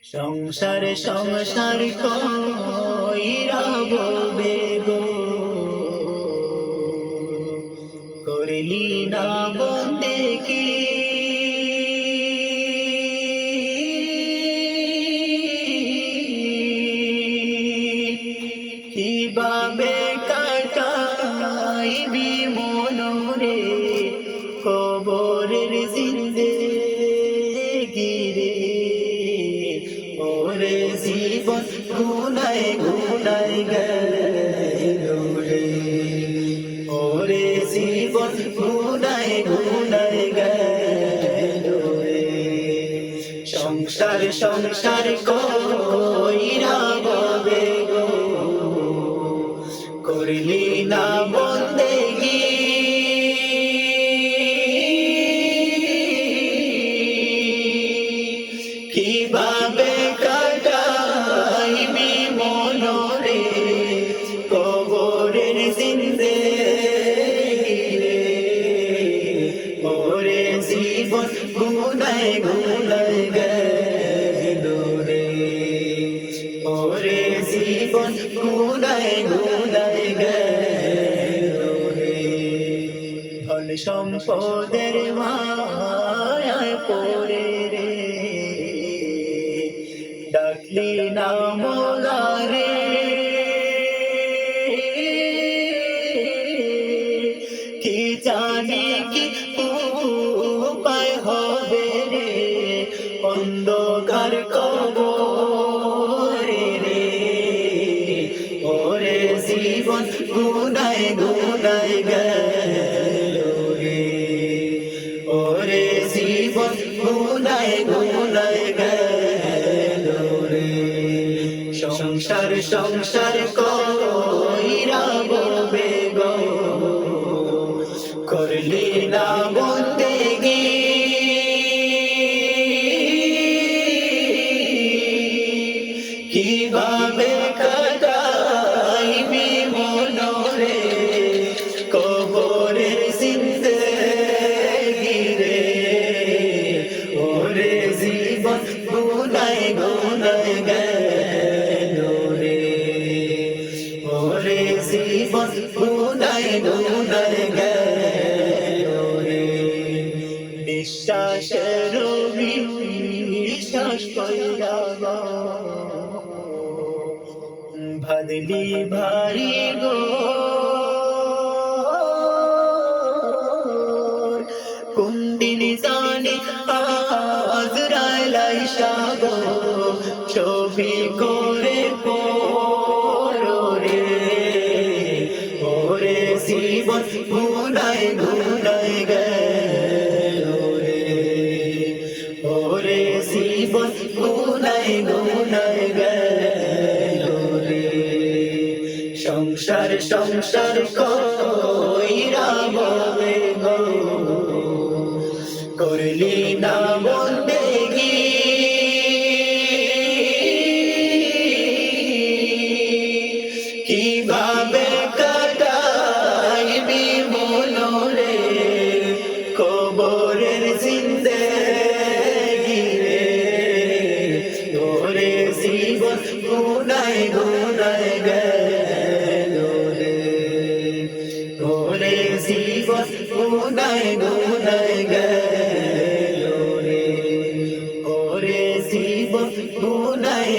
সংসার সংসার কইরা বলবে গো, করলি না বন্দেগি। কিভাবে কাটাইবি মনরে কবরের জিন্দেগি রে। ওরে জীবন গুনায় গুনায় গেল রে, ওরে জীবন গুনায় গুনায় গেল রে। সংসার সংসার কইরা বলবে গো, করলি না বন্দেগি। কিভাবে কাটাইবি মনরে কবরের জিন্দেগি রে। ওরে জীবন গুনায় গুনায় গেল রে, ওরে জীবন গুনায় গুনায় গেল রে। ধন সম্পদের মায়ায় পড়ে রে, ডাকলি না মোলা রে। কি জানি কি উপায় হবে রে, অন্ধকার কবরে রে। ওরে জীবন গুনায় গুনায় গেল রে, ওরে জীবন গুনায় গুনায় গেল রে। সংসার সংসার কইরা বলবে গো, করলি না বন্দেগি। কিভাবে কাটাইবি মনরে কবরের জিন্দেগি রে। ওরে জীবন গুনায় গুনায় গেল রে, ওরে জীবন গুনায় গুনায় গেল রে। বিশ্বাসের বিশ্বাস কইরা ভাদলি ভারি গো, কোন দিন জানি আজরাইল আইসা গো, ছবি করে পড়ো রে। ওরে জীবন গুনায় গুনায় গেল রে, ওরে জীবন গুনায় গুনায় গেল রে। সংসার সংসার কইরা বলবে গো, করলি না বন্দেগি। কিভাবে কাটাইবি মনরে কবরের জিন্দেগি রে। ওরে জীবন গুনায় গুনায় গেল রে, ওরে জীবন গুনায় গুনায় গেল রে, ওরে জীবন গুনায়